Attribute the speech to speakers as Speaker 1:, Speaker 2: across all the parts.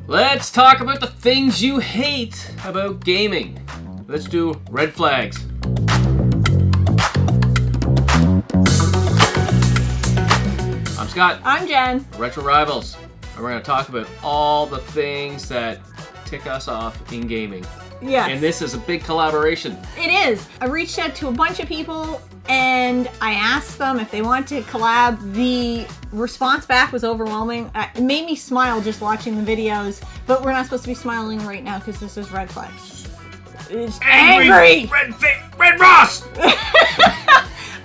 Speaker 1: Let's talk about the things you hate about gaming. Let's do red flags. I'm Scott.
Speaker 2: I'm Jen.
Speaker 1: Retro Rivals. And we're going to talk about all the things that tick us off in gaming.
Speaker 2: Yes.
Speaker 1: And this is a big collaboration.
Speaker 2: It is. I reached out to a bunch of people and I asked them if they want to collab. The response back was overwhelming. It made me smile just watching the videos, but we're not supposed to be smiling right now because this is red flags. It's angry!
Speaker 1: Red Ross!
Speaker 2: I'm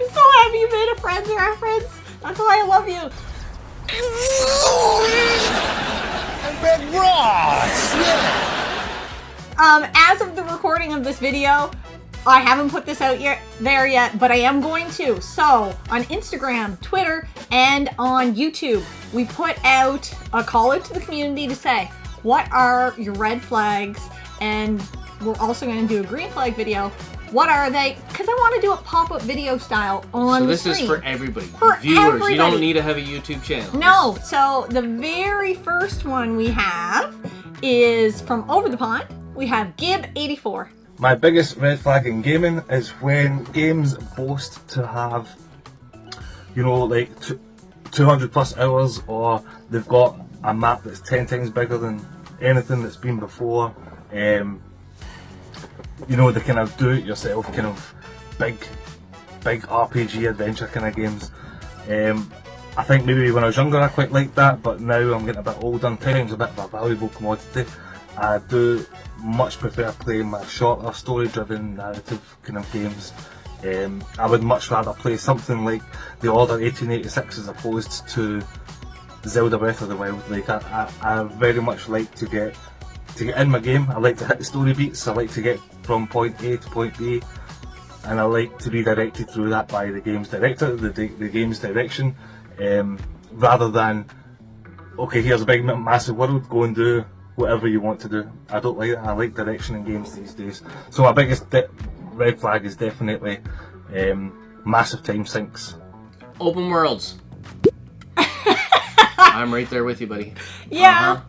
Speaker 2: so happy you made a Friends reference. That's why I love you.
Speaker 3: Red Ross! Yeah.
Speaker 2: As of the recording of this video, I haven't put this out there yet, but I am going to. So, on Instagram, Twitter, and on YouTube, we put out a call out to the community to say, what are your red flags? And we're also going to do a green flag video. What are they? Because I want to do it pop-up video style on the screen.
Speaker 1: So this is for everybody.
Speaker 2: For
Speaker 1: viewers.
Speaker 2: everybody.
Speaker 1: You don't need to have a YouTube channel.
Speaker 2: No. So, the very first one we have is from Over the Pond. We have Gib84.
Speaker 4: My biggest red flag in gaming is when games boast to have, you know, like 200 plus hours, or they've got a map that's 10 times bigger than anything that's been before. You know, the kind of do-it-yourself kind of big RPG adventure kind of games. I think maybe when I was younger I quite liked that, but now I'm getting a bit older and time's a bit of a valuable commodity. I do much prefer playing my shorter, story-driven, narrative kind of games. I would much rather play something like The Order 1886 as opposed to Zelda Breath of the Wild. Like I very much like to get in my game. I like to hit the story beats. I like to get from point A to point B, and I like to be directed through that by the game's director, the game's direction, rather than, okay, here's a big massive world, go and do whatever you want to do. I don't like that. I like direction in games these days. So my biggest red flag is definitely massive time sinks.
Speaker 1: Open worlds. I'm right there with you, buddy.
Speaker 2: Yeah.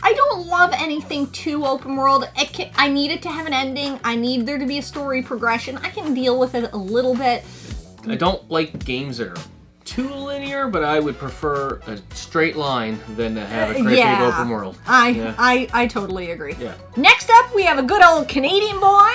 Speaker 2: I don't love anything too open world. I need it to have an ending. I need there to be a story progression. I can deal with it a little bit.
Speaker 1: I don't like games that are too linear, but I would prefer a straight line than to have a great big open world.
Speaker 2: I totally agree.
Speaker 1: Yeah.
Speaker 2: Next up, we have a good old Canadian boy,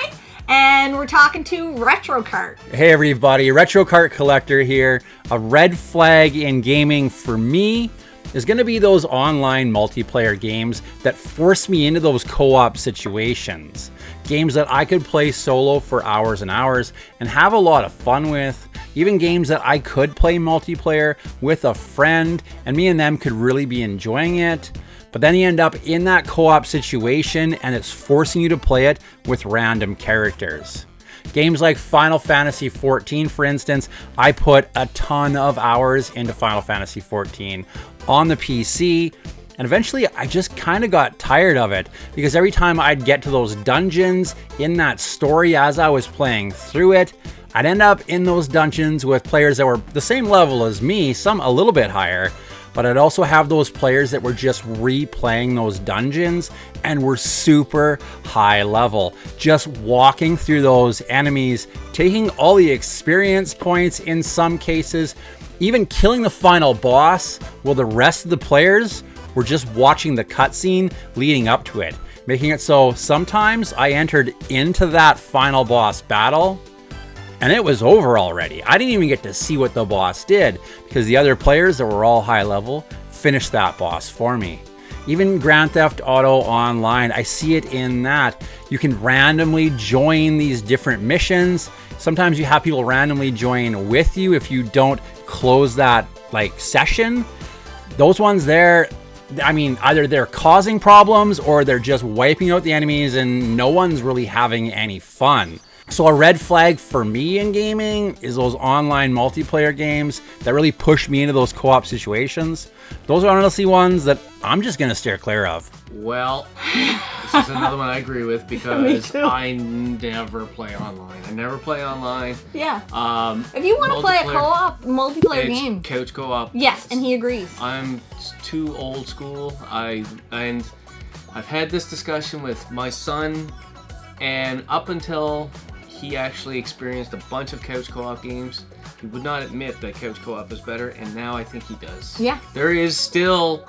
Speaker 2: and we're talking to RetroCart.
Speaker 5: Hey everybody, RetroCart Collector here. A red flag in gaming for me is going to be those online multiplayer games that force me into those co-op situations. Games that I could play solo for hours and hours and have a lot of fun with. Even games that I could play multiplayer with a friend and me and them could really be enjoying it. But then you end up in that co-op situation and it's forcing you to play it with random characters. Games like Final Fantasy XIV, for instance, I put a ton of hours into Final Fantasy XIV on the PC, and eventually I just kind of got tired of it because every time I'd get to those dungeons in that story as I was playing through it, I'd end up in those dungeons with players that were the same level as me, some a little bit higher, but I'd also have those players that were just replaying those dungeons and were super high level, just walking through those enemies, taking all the experience points in some cases, even killing the final boss while the rest of the players were just watching the cutscene leading up to it, making it so sometimes I entered into that final boss battle and it was over already. I didn't even get to see what the boss did because the other players that were all high level finished that boss for me. Even Grand Theft Auto Online, I see it in that you can randomly join these different missions. Sometimes you have people randomly join with you if you don't close that like session. Those ones there, I mean, either they're causing problems or they're just wiping out the enemies and no one's really having any fun. So a red flag for me in gaming is those online multiplayer games that really push me into those co-op situations. Those are honestly ones that I'm just gonna steer clear of.
Speaker 1: Well, this is another one I agree with because I never play online. I never play online.
Speaker 2: Yeah. If you want to play a co-op multiplayer game,
Speaker 1: couch co-op.
Speaker 2: Yes, and he agrees.
Speaker 1: I'm too old school. I've had this discussion with my son, and up until he actually experienced a bunch of couch co-op games, he would not admit that couch co-op is better, and now I think he does.
Speaker 2: Yeah.
Speaker 1: There is still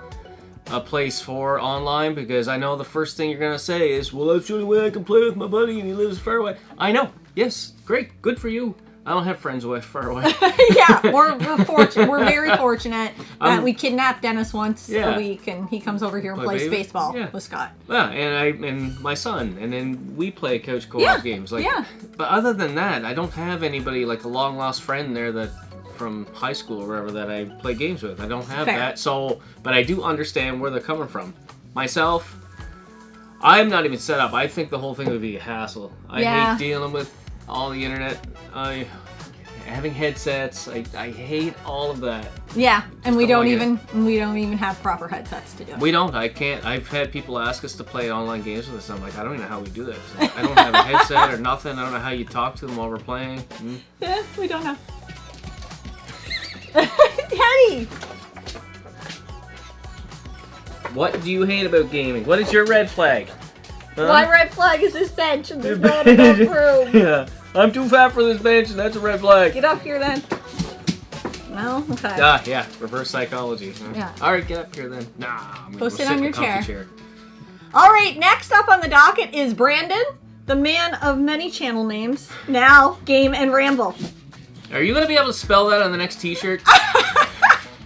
Speaker 1: a place for online, because I know the first thing you're gonna say is, well, that's the only way I can play with my buddy and he lives far away. I know. Yes. Great. Good for you. I don't have friends far away.
Speaker 2: Yeah, we're fortunate. We're very fortunate that we kidnap Dennis once a week, and he comes over here and plays baseball with Scott.
Speaker 1: Yeah, and my son, and then we play couch co-op games. But other than that, I don't have anybody like a long lost friend there that from high school or wherever that I play games with. I don't have that. So, but I do understand where they're coming from. Myself, I'm not even set up. I think the whole thing would be a hassle. I hate dealing with all the internet. Having headsets. I hate all of that.
Speaker 2: Yeah, and we don't even have proper headsets to do it.
Speaker 1: We don't. I can't. I've had people ask us to play online games with us. I'm like, I don't even know how we do that. I don't have a headset or nothing. I don't know how you talk to them while we're playing.
Speaker 2: Yeah, we don't know. Daddy!
Speaker 1: What do you hate about gaming? What is your red flag? Huh?
Speaker 2: My red flag is this bench, and there's not enough room.
Speaker 1: Yeah, I'm too fat for this bench, and that's a red flag.
Speaker 2: Get up here then. No? Okay.
Speaker 1: Yeah, reverse psychology.
Speaker 2: Yeah.
Speaker 1: Alright, get up here then. Nah, I'm
Speaker 2: go sit
Speaker 1: in
Speaker 2: on
Speaker 1: a
Speaker 2: your
Speaker 1: comfy
Speaker 2: chair. Alright, next up on the docket is Brandon, the man of many channel names, now Game and Ramble.
Speaker 1: Are you going to be able to spell that on the next t-shirt?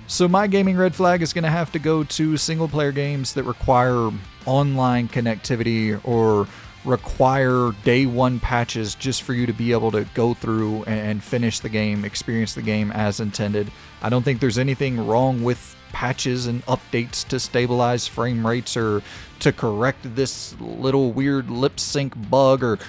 Speaker 6: So my gaming red flag is going to have to go to single-player games that require online connectivity or require day one patches just for you to be able to go through and finish the game, experience the game as intended. I don't think there's anything wrong with patches and updates to stabilize frame rates or to correct this little weird lip sync bug or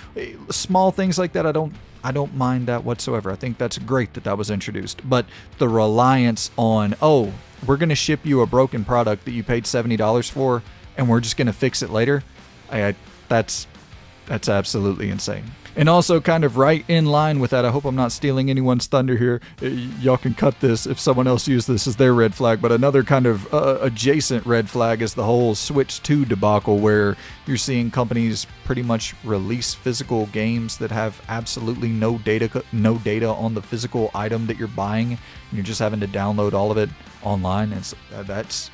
Speaker 6: small things like that. I don't mind that whatsoever. I think that's great that that was introduced. But the reliance on, oh, we're going to ship you a broken product that you paid $70 for and we're just going to fix it later, that's absolutely insane. And also kind of right in line with that, I hope I'm not stealing anyone's thunder here. Y'all can cut this if someone else used this as their red flag. But another kind of adjacent red flag is the whole Switch 2 debacle, where you're seeing companies pretty much release physical games that have absolutely no data on the physical item that you're buying. And you're just having to download all of it online. And that's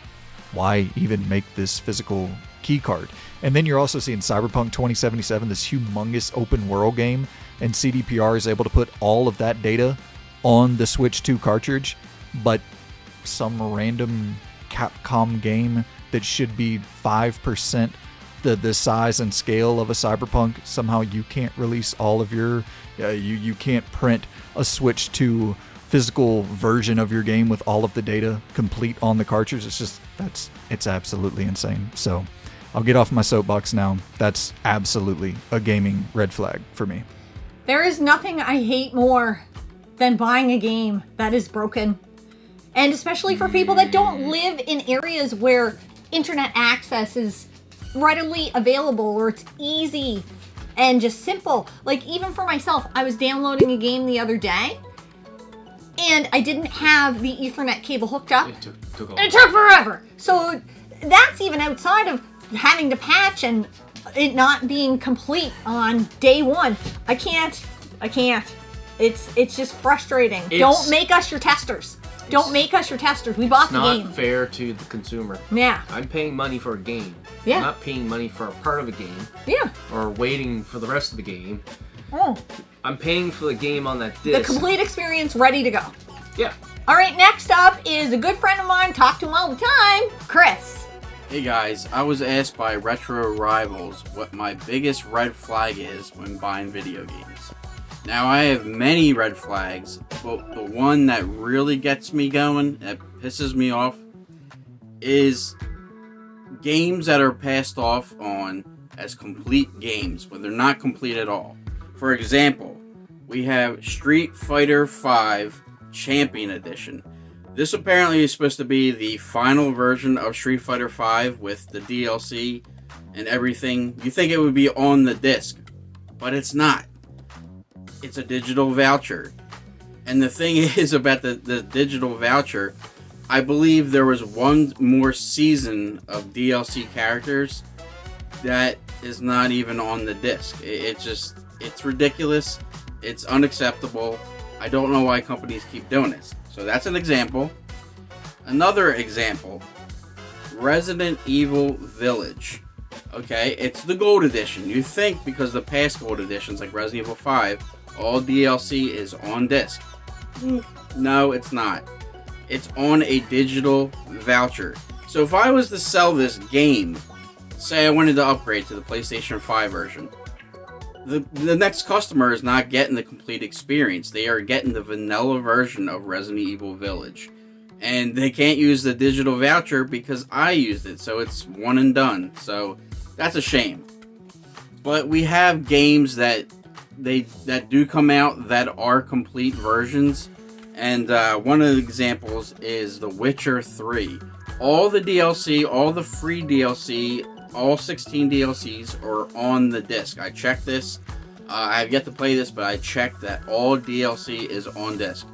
Speaker 6: why even make this physical key card. And then you're also seeing Cyberpunk 2077, this humongous open world game, and CDPR is able to put all of that data on the Switch 2 cartridge, but some random Capcom game that should be 5% the size and scale of a Cyberpunk, somehow you can't release all of your you can't print a Switch 2 physical version of your game with all of the data complete on the cartridge. It's absolutely insane. So I'll get off my soapbox now. That's absolutely a gaming red flag for me.
Speaker 2: There is nothing I hate more than buying a game that is broken. And especially for people that don't live in areas where internet access is readily available or it's easy and just simple. Like even for myself, I was downloading a game the other day and I didn't have the Ethernet cable hooked up.
Speaker 1: It took
Speaker 2: forever. So that's even outside of having to patch and it not being complete on day one. I can't. It's just frustrating. Don't make us your testers. Don't make us your testers. We bought the game.
Speaker 1: It's not fair to the consumer.
Speaker 2: Yeah.
Speaker 1: I'm paying money for a game.
Speaker 2: Yeah.
Speaker 1: I'm not paying money for a part of a game.
Speaker 2: Yeah.
Speaker 1: Or waiting for the rest of the game.
Speaker 2: Oh.
Speaker 1: I'm paying for the game on that disc.
Speaker 2: The complete experience ready to go.
Speaker 1: Yeah.
Speaker 2: All right, next up is a good friend of mine, talk to him all the time, Chris.
Speaker 7: Hey guys, I was asked by Retro Rivals what my biggest red flag is when buying video games. Now I have many red flags, but the one that really gets me going, that pisses me off, is games that are passed off on as complete games when they're not complete at all. For example, we have Street Fighter V Champion Edition. This apparently is supposed to be the final version of Street Fighter V with the DLC and everything. You think it would be on the disc, but it's not. It's a digital voucher. And the thing is about the digital voucher, I believe there was one more season of DLC characters that is not even on the disc. It's ridiculous. It's unacceptable. I don't know why companies keep doing this. So that's an example. Another example, Resident Evil Village. Okay, it's the Gold Edition. You think because the past Gold Editions like Resident Evil 5, all DLC is on disc. No, it's not. It's on a digital voucher. So if I was to sell this game, say I wanted to upgrade to the PlayStation 5 version, the next customer is not getting the complete experience. They are getting the vanilla version of Resident Evil Village. And they can't use the digital voucher because I used it. So it's one and done. So that's a shame. But we have games that do come out that are complete versions. And one of the examples is The Witcher 3. All the DLC, all the free DLC, all 16 DLCs are on the disc. I checked this. I have yet to play this, but I checked that all DLC is on disc.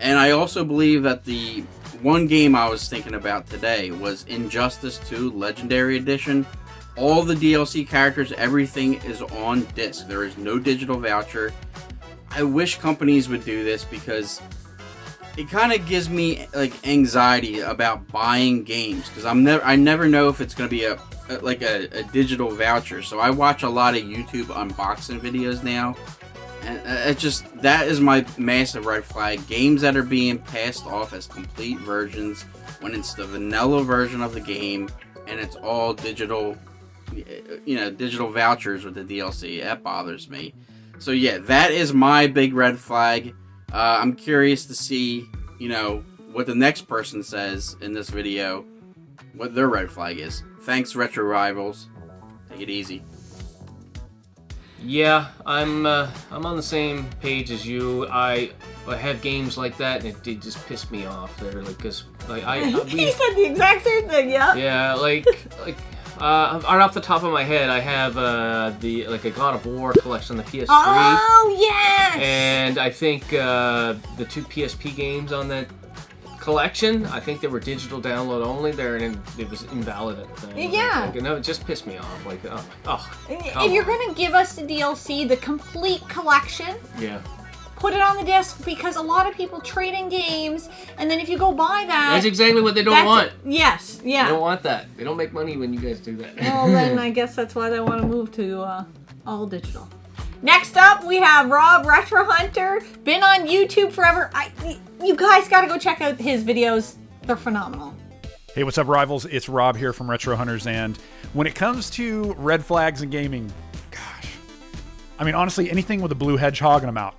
Speaker 7: And I also believe that the one game I was thinking about today was Injustice 2 Legendary Edition. All the DLC characters, everything is on disc. There is no digital voucher. I wish companies would do this because it kind of gives me like anxiety about buying games because I never know if it's going to be a digital voucher. So I watch a lot of YouTube unboxing videos now, and that is my massive red flag. Games that are being passed off as complete versions when it's the vanilla version of the game and it's all digital, digital vouchers with the DLC. That bothers me. So yeah, that is my big red flag. I'm curious to see, what the next person says in this video, what their red flag is. Thanks, Retro Rivals. Take it easy.
Speaker 1: Yeah, I'm on the same page as you. I have games like that, and it just pissed me off. They're like, cause like
Speaker 2: he said the exact same thing. Yeah.
Speaker 1: Yeah, like right off the top of my head, I have a God of War collection on the PS3.
Speaker 2: Oh yes.
Speaker 1: And I think the 2 PSP games on that collection, I think they were digital download only there, and it was invalid at the time.
Speaker 2: Yeah.
Speaker 1: It just pissed me off. Like,
Speaker 2: if you're gonna give us the DLC, the complete collection,
Speaker 1: yeah,
Speaker 2: put it on the disc, because a lot of people trade in games, and then if you go buy that,
Speaker 1: that's exactly what they don't want.
Speaker 2: Yes, yeah.
Speaker 1: They don't want that. They don't make money when you guys do that.
Speaker 2: Well, then I guess that's why they want to move to all digital. Next up, we have Rob Retro Hunter. Been on YouTube forever. You guys got to go check out his videos. They're phenomenal.
Speaker 8: Hey, what's up, Rivals? It's Rob here from Retro Hunters, and when it comes to red flags in gaming, gosh, I mean, honestly, anything with a blue hedgehog and I'm out.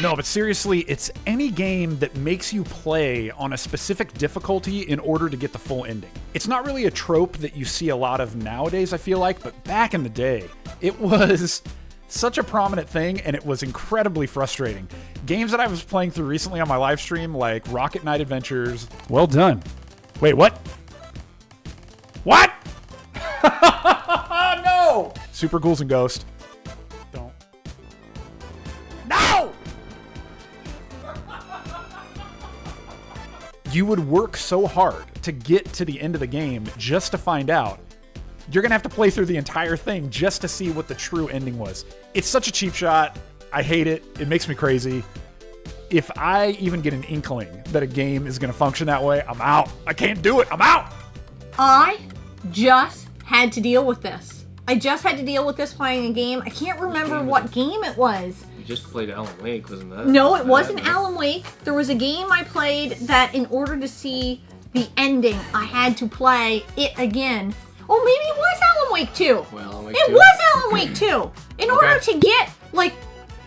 Speaker 8: No, but seriously, it's any game that makes you play on a specific difficulty in order to get the full ending. It's not really a trope that you see a lot of nowadays, I feel like, but back in the day, it was such a prominent thing, and it was incredibly frustrating. Games that I was playing through recently on my live stream, like Rocket Knight Adventures. Well done. Wait, what? What? No! Super Ghouls and Ghost. Don't. No! You would work so hard to get to the end of the game just to find out you're gonna have to play through the entire thing just to see what the true ending was. It's such a cheap shot. I hate it. It makes me crazy. If I even get an inkling that a game is gonna function that way, I'm out. I can't do it. I'm out.
Speaker 2: I just had to deal with this. I just had to deal with this playing a game. I can't remember what game it was.
Speaker 1: You just played Alan Wake, wasn't that?
Speaker 2: No, it wasn't Alan Wake. There was a game I played that in order to see the ending, I had to play it again. Oh, maybe it was Alan Wake 2.
Speaker 1: Well, Alan Wake
Speaker 2: it
Speaker 1: 2.
Speaker 2: Was Alan Wake 2. In order to get,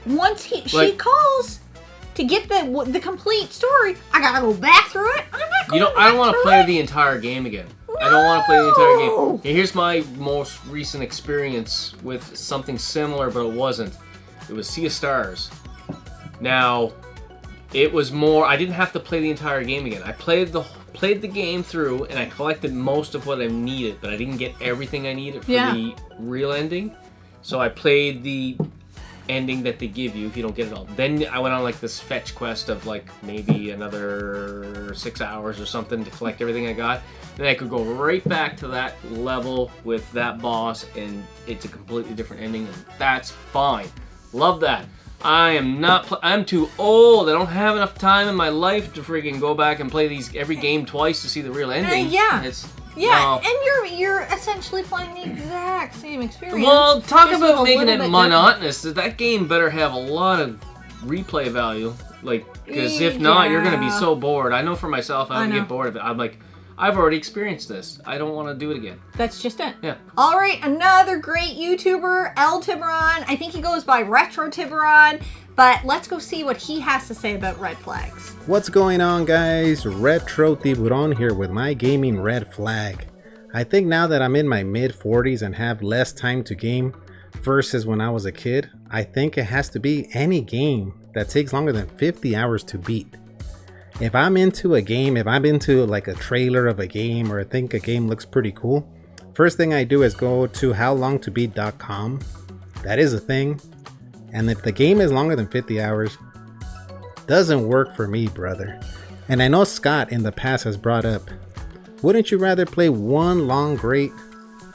Speaker 2: once she calls to get the complete story, I gotta go back through it. I'm not going
Speaker 1: I don't want to play the entire game again.
Speaker 2: No!
Speaker 1: I don't want to play the entire game. Okay, here's my most recent experience with something similar, but it wasn't. It was Sea of Stars. Now, It was more, I didn't have to play the entire game again. I played the game through, and I collected most of what I needed, but I didn't get everything I needed for the real ending. So I played the ending that they give you if you don't get it all. Then I went on like this fetch quest of like maybe another 6 hours or something to collect everything I got. Then I could go right back to that level with that boss, and it's a completely different ending, and that's fine. Love that. I am not. I'm too old. I don't have enough time in my life to freaking go back and play every game twice to see the real ending.
Speaker 2: And you're essentially playing the exact same experience.
Speaker 1: Well, talk about making it monotonous. That game better have a lot of replay value, like, because if not, you're gonna be so bored. I know for myself, I would get bored of it. I'm like, I've already experienced this. I don't want to do it again.
Speaker 2: That's just it.
Speaker 1: Yeah.
Speaker 2: All right, another great YouTuber, Tiburon. I think he goes by RetroTiburon, but let's go see what he has to say about red flags.
Speaker 9: What's going on, guys? RetroTiburon here with my gaming red flag. I think now that I'm in my mid-40s and have less time to game versus when I was a kid, I think it has to be any game that takes longer than 50 hours to beat. If I'm into a game, if I'm into like a trailer of a game, or I think a game looks pretty cool, first thing I do is go to howlongtobeat.com. That is a thing. And if the game is longer than 50 hours, doesn't work for me, brother. And I know Scott in the past has brought up, wouldn't you rather play one long, great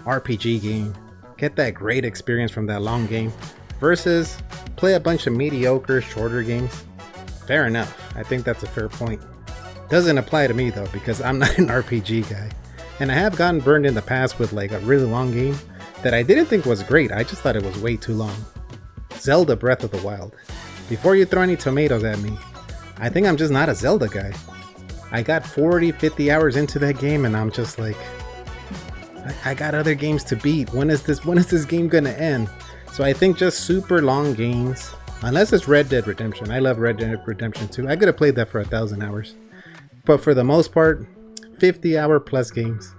Speaker 9: RPG game, get that great experience from that long game, versus play a bunch of mediocre, shorter games? Fair enough. I think that's a fair point. Doesn't apply to me though, because I'm not an RPG guy. And I have gotten burned in the past with like a really long game that I didn't think was great. I just thought it was way too long. Zelda Breath of the Wild. Before you throw any tomatoes at me, I think I'm just not a Zelda guy. I got 40, 50 hours into that game and I'm just like, I got other games to beat. When is this game gonna end? So I think just super long games, unless it's Red Dead Redemption. I love Red Dead Redemption 2. I could have played that for 1,000 hours. But for the most part, 50-hour plus games.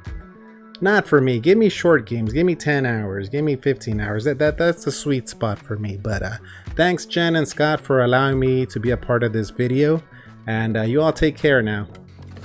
Speaker 9: Not for me. Give me short games. Give me 10 hours. Give me 15 hours. That's the sweet spot for me. But thanks, Jenn and Scott, for allowing me to be a part of this video. And you all take care now.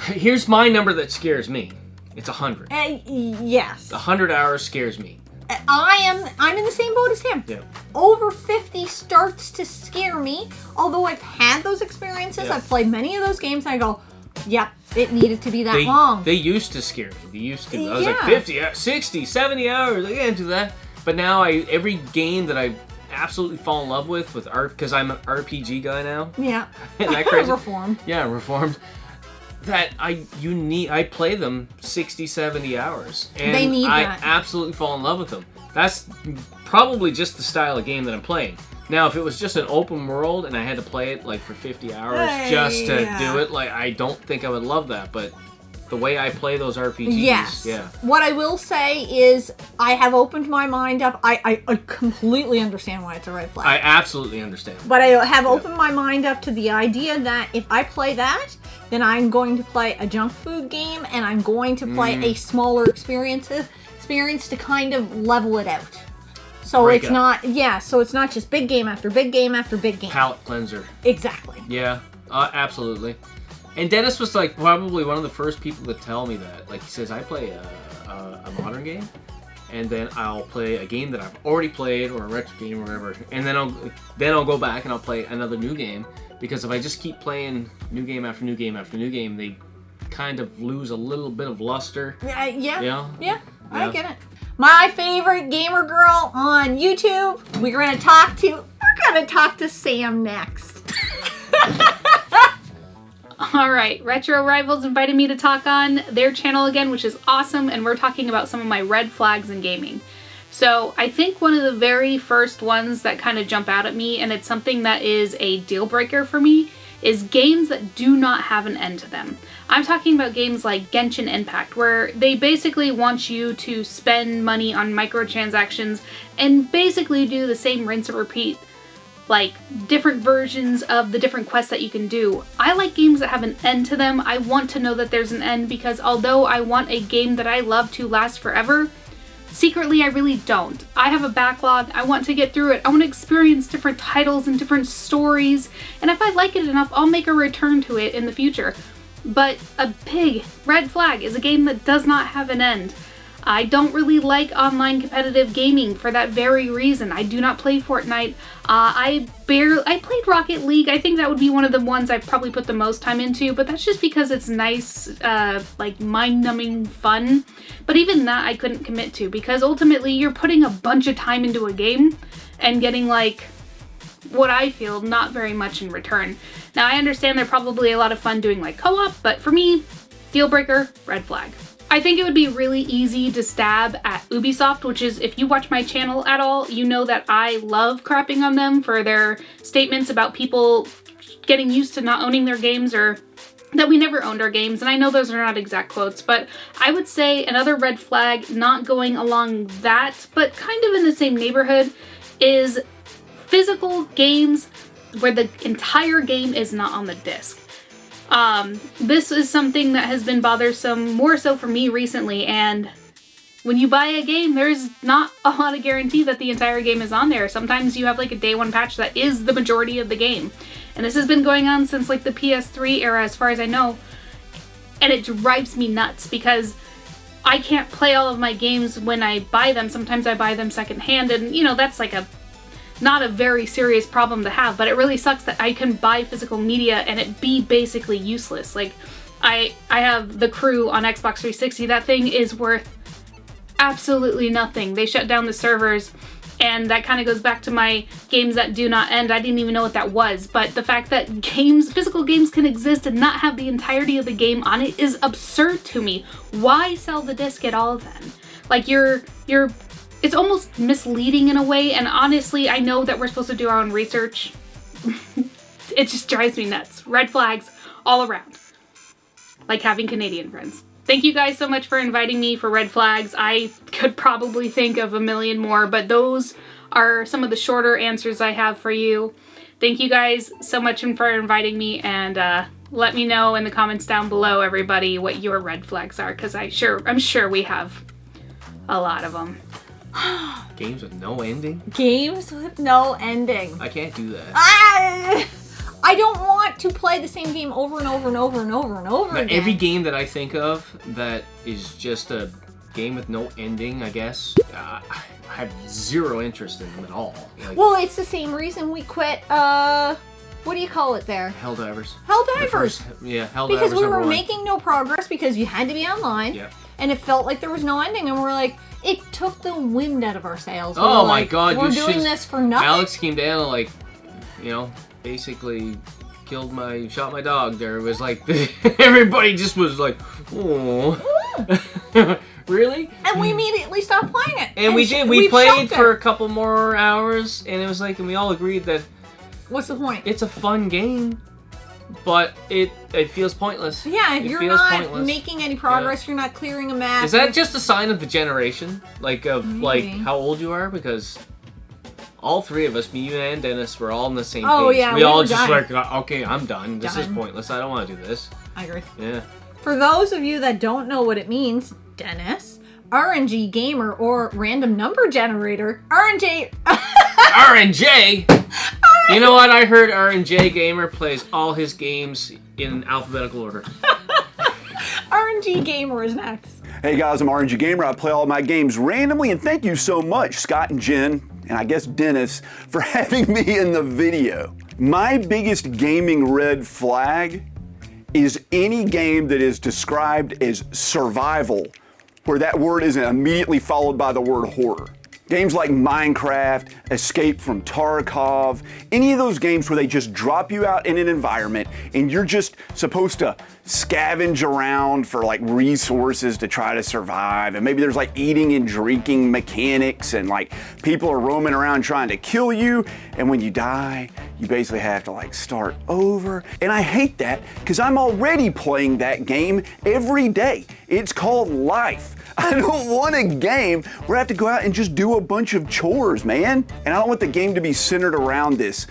Speaker 1: Here's my number that scares me. It's 100.
Speaker 2: Yes.
Speaker 1: 100 hours scares me.
Speaker 2: I'm in the same boat as him.
Speaker 1: Yeah.
Speaker 2: Over 50 starts to scare me. Although I've had those experiences,
Speaker 1: Yeah.
Speaker 2: I've played many of those games, and I go, yep, it needed to be that long.
Speaker 1: They used to scare me. They used to. I was
Speaker 2: Yeah.
Speaker 1: like 50, 60, 70 hours. I can't do that. But now every game that I absolutely fall in love with art, because I'm an RPG guy now.
Speaker 2: Yeah.
Speaker 1: Isn't that crazy?
Speaker 2: Reformed.
Speaker 1: Yeah, reformed. That I play them 60, 70 hours. And
Speaker 2: They need
Speaker 1: I
Speaker 2: that.
Speaker 1: absolutely fall in love with them. That's probably just the style of game that I'm playing. Now, if it was just an open world and I had to play it like for 50 hours just to do it, like I don't think I would love that. But the way I play those RPGs,
Speaker 2: Yes.
Speaker 1: yeah.
Speaker 2: What I will say is I have opened my mind up. I completely understand why it's a red flag.
Speaker 1: I absolutely understand.
Speaker 2: But I have opened my mind up to the idea that if I play that, then I'm going to play a junk food game and I'm going to play a smaller experience to kind of level it out. So
Speaker 1: Break
Speaker 2: it's
Speaker 1: up.
Speaker 2: not, so it's not just big game after big game after big game.
Speaker 1: Palate cleanser.
Speaker 2: Exactly.
Speaker 1: Yeah, absolutely. And Dennis was like probably one of the first people to tell me that. Like he says, I play a modern game, and then I'll play a game that I've already played or a retro game or whatever, and then I'll go back and I'll play another new game, because if I just keep playing new game after new game after new game, they kind of lose a little bit of luster.
Speaker 2: Yeah, I get it. My favorite gamer girl on YouTube. We're gonna talk to Sam next.
Speaker 10: All right, Retro Rivals invited me to talk on their channel again, which is awesome, and we're talking about some of my red flags in gaming. So I think one of the very first ones that kind of jump out at me, and it's something that is a deal breaker for me, is games that do not have an end to them. I'm talking about games like Genshin Impact, where they basically want you to spend money on microtransactions and basically do the same rinse and repeat, like different versions of the different quests that you can do. I like games that have an end to them. I want to know that there's an end, because although I want a game that I love to last forever, secretly I really don't. I have a backlog, I want to get through it, I want to experience different titles and different stories, and if I like it enough, I'll make a return to it in the future. But a big red flag is a game that does not have an end. I don't really like online competitive gaming for that very reason. I do not play Fortnite. I played Rocket League. I think that would be one of the ones I've probably put the most time into, but that's just because it's nice, like mind-numbing fun. But even that I couldn't commit to, because ultimately you're putting a bunch of time into a game and getting, like, what I feel, not very much in return. Now I understand they're probably a lot of fun doing like co-op, but for me, deal breaker, red flag. I think it would be really easy to stab at Ubisoft, which is, if you watch my channel at all, you know that I love crapping on them for their statements about people getting used to not owning their games, or that we never owned our games. And I know those are not exact quotes, but I would say another red flag, not going along that, but kind of in the same neighborhood, is physical games where the entire game is not on the disc. This is something that has been bothersome, more so for me recently, and when you buy a game, there's not a lot of guarantee that the entire game is on there. Sometimes you have like a day one patch that is the majority of the game. And this has been going on since like the PS3 era, as far as I know, and it drives me nuts because I can't play all of my games when I buy them. Sometimes I buy them secondhand, and you know, that's like not a very serious problem to have, but it really sucks that I can buy physical media and it be basically useless. Like, I have The Crew on Xbox 360. That thing is worth absolutely nothing. They shut down the servers, and that kind of goes back to my games that do not end. I didn't even know what that was, but the fact that physical games can exist and not have the entirety of the game on it is absurd to me. Why sell the disc at all then? Like, it's almost misleading in a way, and honestly, I know that we're supposed to do our own research. It just drives me nuts. Red flags all around. Like having Canadian friends. Thank you guys so much for inviting me for red flags. I could probably think of a million more, but those are some of the shorter answers I have for you. Thank you guys so much for inviting me, and let me know in the comments down below, everybody, what your red flags are, because I'm sure we have a lot of them.
Speaker 1: Games with no ending?
Speaker 2: Games with no ending.
Speaker 1: I can't do that.
Speaker 2: I don't want to play the same game over and over and over and over and over again.
Speaker 1: Every game that I think of that is just a game with no ending, I guess, I have zero interest in them at all. Like,
Speaker 2: well, it's the same reason we quit, what do you call it there?
Speaker 1: Helldivers.
Speaker 2: Helldivers.
Speaker 1: Helldivers.
Speaker 2: Because we were making no progress because you had to be online.
Speaker 1: Yeah.
Speaker 2: And it felt like there was no ending, and we're like, it took the wind out of our sails.
Speaker 1: Oh my god,
Speaker 2: we're doing this for nothing.
Speaker 1: Alex came down and, like, you know, basically shot my dog there. It was like, everybody just was like, oh. Really?
Speaker 2: And we immediately stopped playing it.
Speaker 1: And we did. We played for a couple more hours, and it was like, and we all agreed that,
Speaker 2: what's the point?
Speaker 1: It's a fun game, but it feels pointless.
Speaker 2: Yeah, if you're not making any progress, you're not clearing a map.
Speaker 1: Is that just a sign of the generation? Like, like, how old you are? Because all three of us, me, you, and Dennis, were all on the same page.
Speaker 2: Oh, yeah,
Speaker 1: we all just
Speaker 2: done.
Speaker 1: like, okay, I'm done. This is pointless. I don't want to do this.
Speaker 2: I agree.
Speaker 1: Yeah.
Speaker 2: For those of you that don't know what it means, Dennis, RNG Gamer, or Random Number Generator, RNG...
Speaker 1: RNG? You know what? I heard RNG Gamer plays all his games in alphabetical order.
Speaker 2: RNG Gamer is next.
Speaker 11: Hey guys, I'm RNG Gamer. I play all my games randomly, and thank you so much, Scott and Jen, and I guess Dennis, for having me in the video. My biggest gaming red flag is any game that is described as survival, where that word isn't immediately followed by the word horror. Games like Minecraft, Escape from Tarkov, any of those games where they just drop you out in an environment and you're just supposed to scavenge around for like resources to try to survive, and maybe there's like eating and drinking mechanics, and like people are roaming around trying to kill you, and when you die, you basically have to like start over. And I hate that because I'm already playing that game every day. It's called life. I don't want a game where I have to go out and just do a bunch of chores, man. And I don't want the game to be centered around this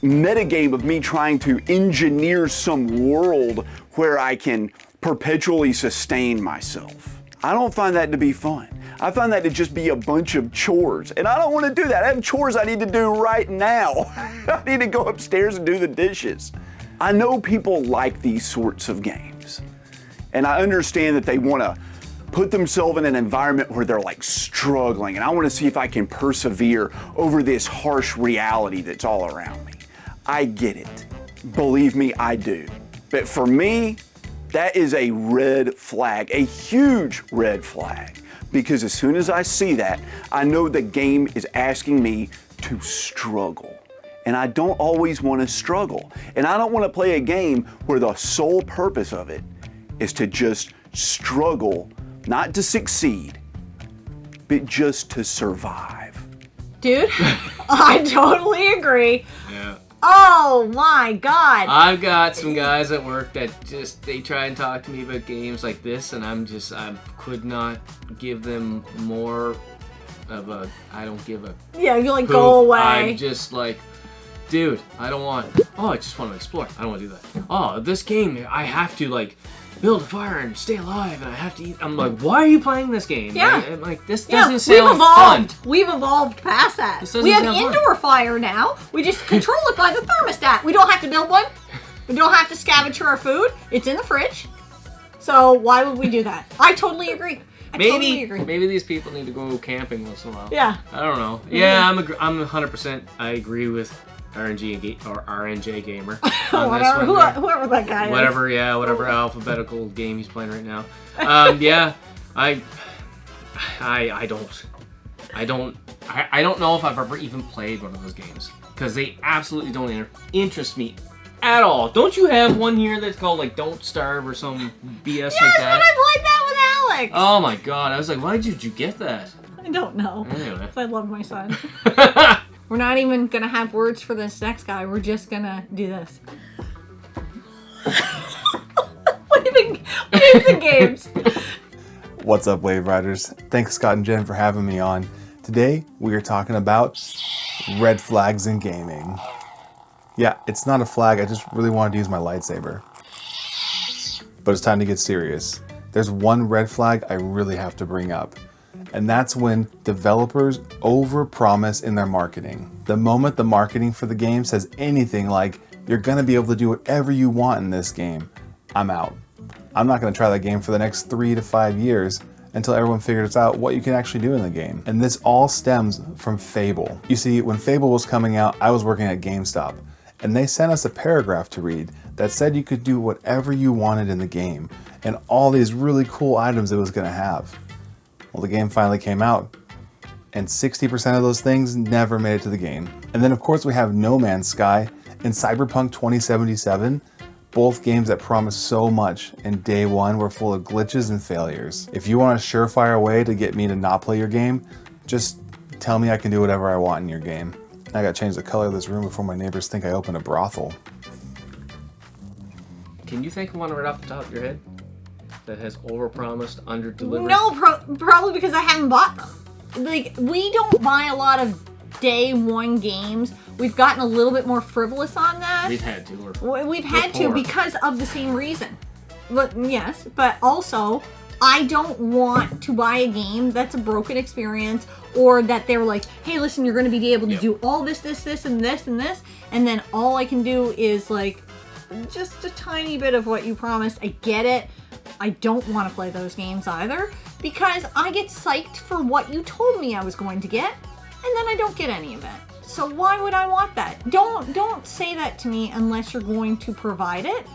Speaker 11: metagame of me trying to engineer some world where I can perpetually sustain myself. I don't find that to be fun. I find that to just be a bunch of chores. And I don't want to do that. I have chores I need to do right now. I need to go upstairs and do the dishes. I know people like these sorts of games. And I understand that they want to put themselves in an environment where they're like struggling. And I want to see if I can persevere over this harsh reality that's all around me. I get it. Believe me, I do. But for me, that is a red flag, a huge red flag. Because as soon as I see that, I know the game is asking me to struggle. And I don't always want to struggle. And I don't want to play a game where the sole purpose of it is to just struggle, not to succeed, but just to survive.
Speaker 2: Dude, I totally agree.
Speaker 1: Yeah.
Speaker 2: Oh my god.
Speaker 1: I've got some guys at work that they try and talk to me about games like this, and I could not give them more of a, I don't give a
Speaker 2: Yeah, you're like,
Speaker 1: poop.
Speaker 2: go away.
Speaker 1: I'm just like, dude, I don't want, I just want to explore. I don't want to do that. Oh, this game, I have to like build a fire and stay alive, and I have to eat. I'm like, why are you playing this game?
Speaker 2: Yeah.
Speaker 1: I'm like, this doesn't sound fun.
Speaker 2: We've evolved past that.
Speaker 1: This doesn't
Speaker 2: We have
Speaker 1: sound fun.
Speaker 2: indoor fire now. We just control it by the thermostat. We don't have to build one. We don't have to scavenge for our food. It's in the fridge. So why would we do that? I totally agree. I totally agree.
Speaker 1: Maybe these people need to go camping once in a while.
Speaker 2: Yeah.
Speaker 1: I don't know. Yeah, I'm 100%. I agree with RNG Gamer. On
Speaker 2: Whatever,
Speaker 1: this one,
Speaker 2: whoever that guy is.
Speaker 1: Whatever alphabetical game he's playing right now. Yeah, I don't know if I've ever even played one of those games because they absolutely don't interest me at all. Don't you have one here that's called like Don't Starve or some BS like that?
Speaker 2: Yes, but I played that with Alex.
Speaker 1: Oh my god, I was like, why did you get that?
Speaker 2: I don't know.
Speaker 1: Anyway.
Speaker 2: 'Cause I love my son. We're not even gonna have words for this next guy. We're just gonna do this. What are the games?
Speaker 12: What's up, Wave Riders? Thanks, Scott and Jen, for having me on. Today, we are talking about red flags in gaming. Yeah, it's not a flag, I just really wanted to use my lightsaber. But it's time to get serious. There's one red flag I really have to bring up. And that's when developers overpromise in their marketing. The moment the marketing for the game says anything like, you're gonna be able to do whatever you want in this game, I'm out. I'm not gonna try that game for the next 3 to 5 years until everyone figures out what you can actually do in the game. And this all stems from Fable. You see, when Fable was coming out, I was working at GameStop, and they sent us a paragraph to read that said you could do whatever you wanted in the game, and all these really cool items it was gonna have. Well, the game finally came out, and 60% of those things never made it to the game. And then of course we have No Man's Sky and Cyberpunk 2077, both games that promise so much, and day one were full of glitches and failures. If you want a surefire way to get me to not play your game, just tell me I can do whatever I want in your game. I gotta change the color of this room before my neighbors think I open a brothel.
Speaker 1: Can you think of one right off the top of your head that has overpromised, under-delivered?
Speaker 2: No, probably because I haven't bought them. Like, we don't buy a lot of day one games. We've gotten a little bit more frivolous on that.
Speaker 1: We've had to.
Speaker 2: We've had to because of the same reason. But yes, but also, I don't want to buy a game that's a broken experience, or that they're like, hey, listen, you're going to be able to do all this, and this, and then all I can do is like just a tiny bit of what you promised. I get it. I don't want to play those games either because I get psyched for what you told me I was going to get, and then I don't get any of it. So why would I want that? Don't say that to me unless you're going to provide it.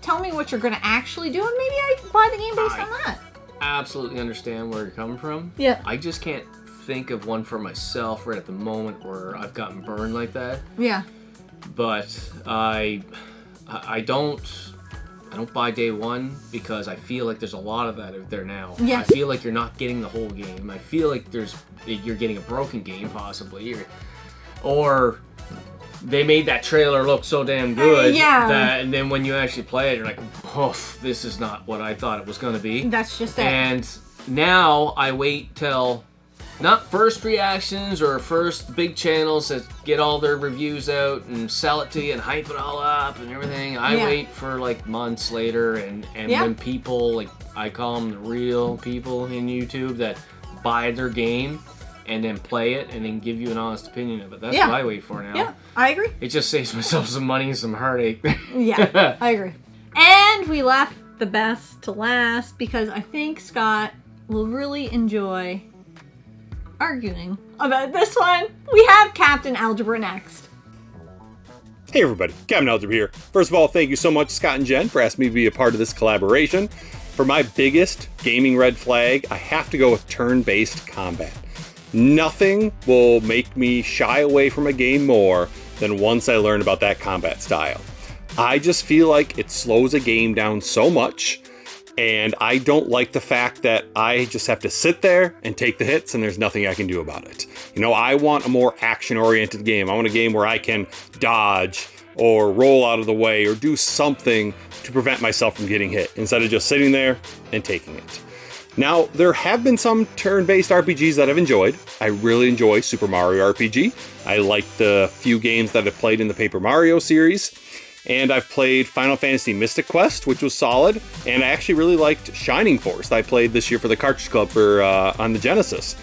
Speaker 2: Tell me what you're going to actually do, and maybe I buy the game based on that.
Speaker 1: Absolutely understand where you're coming from.
Speaker 2: Yeah.
Speaker 1: I just can't think of one for myself right at the moment where I've gotten burned like that.
Speaker 2: Yeah.
Speaker 1: But I don't buy day one because I feel like there's a lot of that out there now.
Speaker 2: Yeah.
Speaker 1: I feel like you're not getting the whole game. I feel like you're getting a broken game possibly, or they made that trailer look so damn good that, and then when you actually play it, you're like, oh, this is not what I thought it was going to be.
Speaker 2: That's just it.
Speaker 1: And now I wait till not first reactions or first big channels that get all their reviews out and sell it to you and hype it all up and everything. I wait for like months later, and when people, like I call them the real people in YouTube that buy their game and then play it and then give you an honest opinion of it. That's
Speaker 2: Yeah.
Speaker 1: what I wait for now.
Speaker 2: Yeah, I agree.
Speaker 1: It just saves myself some money and some heartache.
Speaker 2: Yeah, I agree. And we left the best to last because I think Scott will really enjoy arguing about this one. We have Captain Algebra next.
Speaker 13: Hey everybody, Captain Algebra here. First of all, thank you so much, Scott and Jen, for asking me to be a part of this collaboration. For my biggest gaming red flag, I have to go with turn-based combat. Nothing will make me shy away from a game more than once I learn about that combat style. I just feel like it slows a game down so much, and I don't like the fact that I just have to sit there and take the hits and there's nothing I can do about it. You know, I want a more action-oriented game. I want a game where I can dodge or roll out of the way or do something to prevent myself from getting hit instead of just sitting there and taking it. Now, there have been some turn-based RPGs that I've enjoyed. I really enjoy Super Mario RPG. I like the few games that I've played in the Paper Mario series. And I've played Final Fantasy Mystic Quest, which was solid. And I actually really liked Shining Force that I played this year for the Cartridge Club on the Genesis.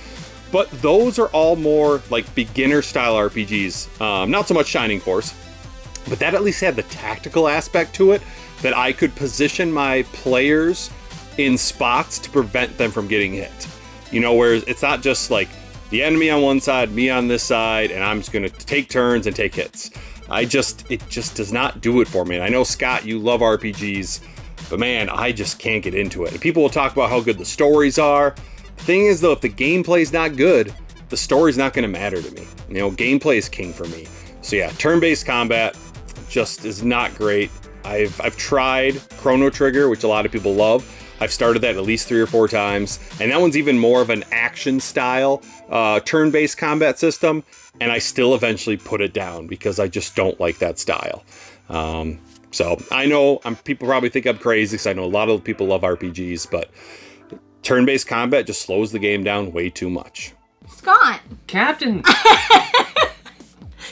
Speaker 13: But those are all more like beginner-style RPGs. Not so much Shining Force. But that at least had the tactical aspect to it that I could position my players in spots to prevent them from getting hit. You know, whereas it's not just like the enemy on one side, me on this side, and I'm just gonna take turns and take hits. It just does not do it for me. And I know, Scott, you love RPGs, but man, I just can't get into it. And people will talk about how good the stories are. The thing is though, if the gameplay's not good, the story's not gonna matter to me. You know, gameplay is king for me. So yeah, turn-based combat just is not great. I've tried Chrono Trigger, which a lot of people love. I've started that at least 3 or 4 times, and that one's even more of an action style turn-based combat system, and I still eventually put it down because I just don't like that style. So I know people probably think I'm crazy because I know a lot of people love RPGs, but turn-based combat just slows the game down way too much.
Speaker 2: Scott.
Speaker 1: Captain.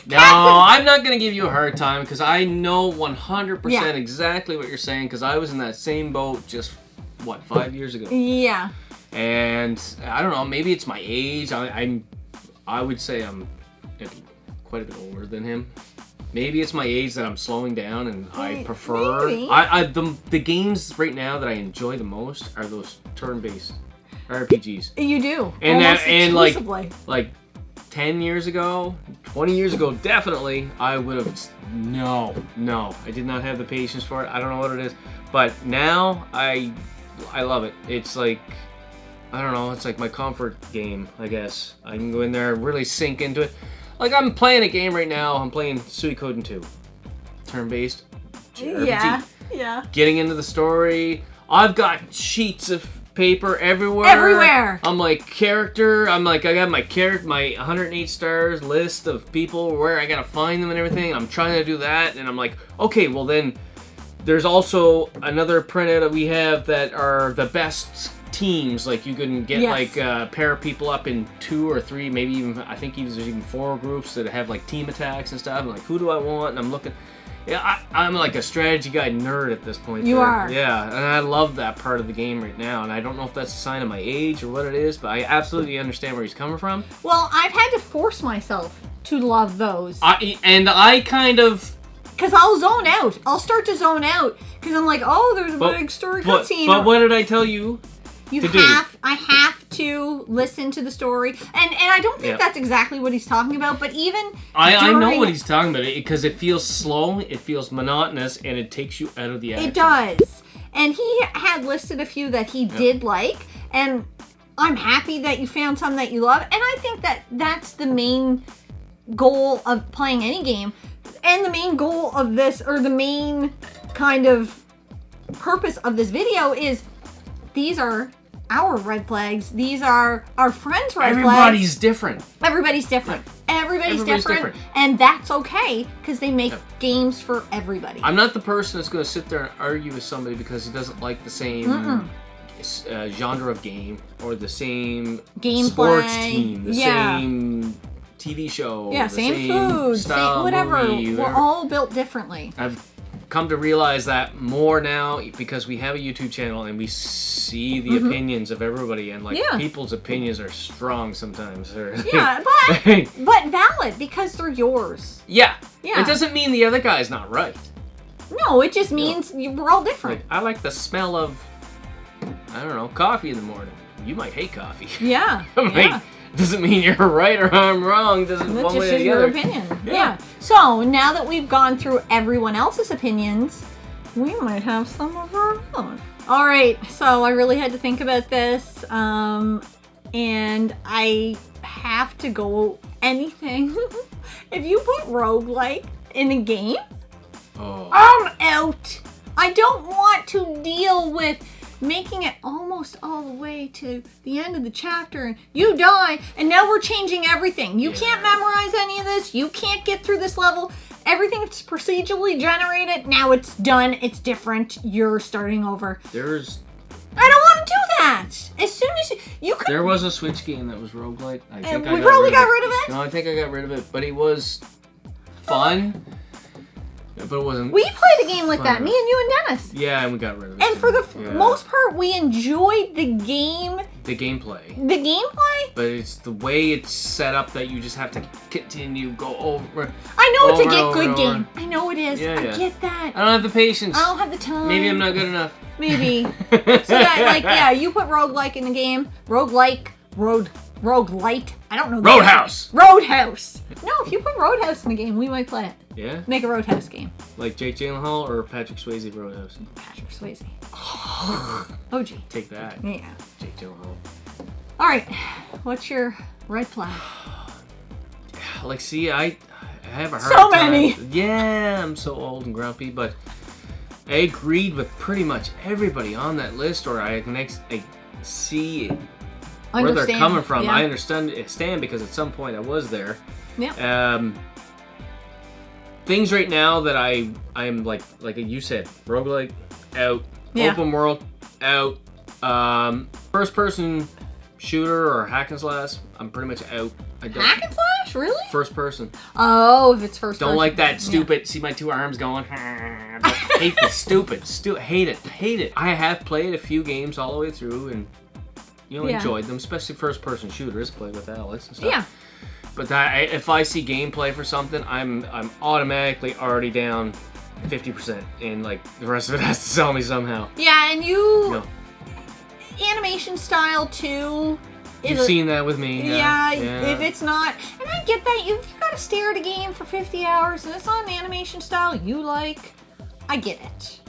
Speaker 1: No, I'm not going to give you a hard time because I know 100% exactly what you're saying because I was in that same boat just, 5 years ago?
Speaker 2: Yeah.
Speaker 1: And I don't know, maybe it's my age. I would say I'm quite a bit older than him. Maybe it's my age that I'm slowing down and I prefer... The games right now that I enjoy the most are those turn-based RPGs.
Speaker 2: You do.
Speaker 1: And like 10 years ago, 20 years ago, definitely, I would have... No. I did not have the patience for it. I don't know what it is. But now, I love it. It's like, I don't know, it's like my comfort game, I guess. I can go in there and really sink into it. Like, I'm playing a game right now. I'm playing Suikoden 2. Turn-based. RPG.
Speaker 2: Yeah.
Speaker 1: Getting into the story. I've got sheets of paper everywhere. I'm like character. I got my 108 stars list of people where I gotta find them and everything. And I'm trying to do that, and I'm like, okay, well then, there's also another printout that we have that are the best teams. Like you can get pair people up in 2 or 3, maybe even I think there's even 4 groups that have like team attacks and stuff. I'm like, who do I want? And I'm looking. Yeah, I'm like a strategy guide nerd at this point.
Speaker 2: You are.
Speaker 1: Yeah, and I love that part of the game right now. And I don't know if that's a sign of my age or what it is, but I absolutely understand where he's coming from.
Speaker 2: Well, I've had to force myself to love those.
Speaker 1: I kind of...
Speaker 2: Because I'll zone out. I'll start to zone out. Because I'm like, oh, there's a big story cutscene.
Speaker 1: But what did I tell you
Speaker 2: I have to listen to the story. And I don't think that's exactly what he's talking about, but even
Speaker 1: I know what he's talking about, because it feels slow, it feels monotonous, and it takes you out of the action.
Speaker 2: It does. And he had listed a few that he did like, and I'm happy that you found some that you love, and I think that that's the main goal of playing any game, and the main goal of this, or the main kind of purpose of this video is, these are our red flags. These are our friends' red flags.
Speaker 1: Everybody's different.
Speaker 2: Everybody's different. Everybody's different. And that's okay, because they make games for everybody.
Speaker 1: I'm not the person that's going to sit there and argue with somebody because he doesn't like the same genre of game, or the same sports team, the same TV show,
Speaker 2: same food, same whatever. We're all built differently.
Speaker 1: I've come to realize that more now because we have a YouTube channel and we see the opinions of everybody, and like people's opinions are strong sometimes.
Speaker 2: Yeah, but valid because they're yours.
Speaker 1: Yeah.
Speaker 2: Yeah.
Speaker 1: It doesn't mean the other guy's not right.
Speaker 2: No, it just means we're all different.
Speaker 1: Like, I like the smell of, I don't know, coffee in the morning. You might hate coffee.
Speaker 2: Yeah.
Speaker 1: Doesn't mean you're right or I'm wrong. Doesn't
Speaker 2: That's
Speaker 1: one way
Speaker 2: just
Speaker 1: or the
Speaker 2: your
Speaker 1: other.
Speaker 2: opinion. Yeah. So now that we've gone through everyone else's opinions, we might have some of our own. All right. So I really had to think about this, and I have to go anything. If you put roguelike in a game, I'm out. I don't want to deal with making it almost all the way to the end of the chapter and you die and now we're changing everything. You can't memorize any of this. You can't get through this level. Everything's procedurally generated. Now it's done. It's different. You're starting over. I don't want to do that. As soon as you could...
Speaker 1: There was a Switch game that was roguelike. I think
Speaker 2: we probably got rid of it?
Speaker 1: No, I think I got rid of it, but it was fun. But it wasn't.
Speaker 2: We played a game like that, me and you and Dennis.
Speaker 1: Yeah, and we got rid of it.
Speaker 2: And for the most part, we enjoyed the game.
Speaker 1: The gameplay.
Speaker 2: The gameplay?
Speaker 1: But it's the way it's set up that you just have to continue, go over.
Speaker 2: I know it's a get
Speaker 1: over
Speaker 2: good
Speaker 1: and
Speaker 2: game. I know it is.
Speaker 1: Yeah,
Speaker 2: I get that.
Speaker 1: I don't have the patience.
Speaker 2: I don't have the time.
Speaker 1: Maybe I'm not good enough.
Speaker 2: Maybe. So that, like, yeah, you put roguelike in the game. Roguelite. I don't know.
Speaker 1: Roadhouse.
Speaker 2: Roadhouse. No, if you put Roadhouse in the game, we might play it.
Speaker 1: Yeah?
Speaker 2: Make a Roadhouse game.
Speaker 1: Like Jake Gyllenhaal or Patrick Swayze Roadhouse?
Speaker 2: Patrick Swayze. OG.
Speaker 1: Take that.
Speaker 2: Yeah.
Speaker 1: Jake Gyllenhaal.
Speaker 2: All right. What's your red flag?
Speaker 1: Like, see, I have a hard
Speaker 2: So
Speaker 1: time.
Speaker 2: many.
Speaker 1: Yeah, I'm so old and grumpy, but I agreed with pretty much everybody on that list, or I see where they're coming from.
Speaker 2: Yeah.
Speaker 1: I understand because at some point I was there.
Speaker 2: Yeah.
Speaker 1: Things right now that I'm like you said, roguelike out, Opem-world out, first person shooter or hack and slash, I'm pretty much out.
Speaker 2: Hack and slash, really?
Speaker 1: First person.
Speaker 2: Oh, if it's first person.
Speaker 1: Don't like that stupid. See my two arms going. Hate the stupid. Hate it. I have played a few games all the way through and enjoyed them, especially first person shooters. Played with Alex and stuff.
Speaker 2: Yeah.
Speaker 1: But if I see gameplay for something, I'm automatically already down 50%, and like the rest of it has to sell me somehow.
Speaker 2: Yeah, and animation style too.
Speaker 1: You've seen that with me.
Speaker 2: Yeah, if it's not, and I get that you've got to stare at a game for 50 hours, and it's not an animation style you like. I get it.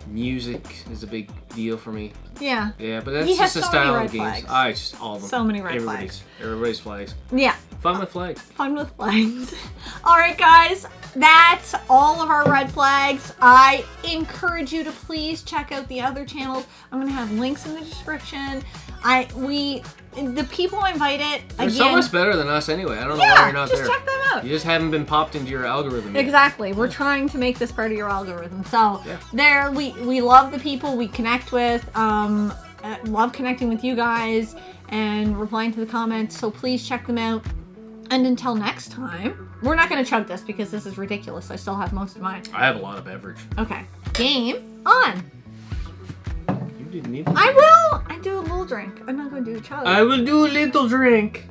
Speaker 1: Music is a big deal for me.
Speaker 2: Yeah.
Speaker 1: Yeah, but that's just a style of games. Just all of them.
Speaker 2: So many red flags.
Speaker 1: Everybody's flags.
Speaker 2: Yeah.
Speaker 1: Fun with flags.
Speaker 2: Fun with flags. All right, guys. That's all of our red flags. I encourage you to please check out the other channels. I'm going to have links in the description. The people I invited,
Speaker 1: They're so much better than us anyway. I don't know why you're not there.
Speaker 2: Just check them out.
Speaker 1: You just haven't been popped into your algorithm yet.
Speaker 2: Exactly. We're trying to make this part of your algorithm. So there, we love the people we connect with. Love connecting with you guys and replying to the comments. So please check them out. And until next time, we're not going to chug this because this is ridiculous. I still have most of mine.
Speaker 1: I have a lot of beverage.
Speaker 2: Okay. Game on.
Speaker 1: You didn't need
Speaker 2: I will. I do a little drink. I'm not going to do a chug.
Speaker 1: I will do a little drink.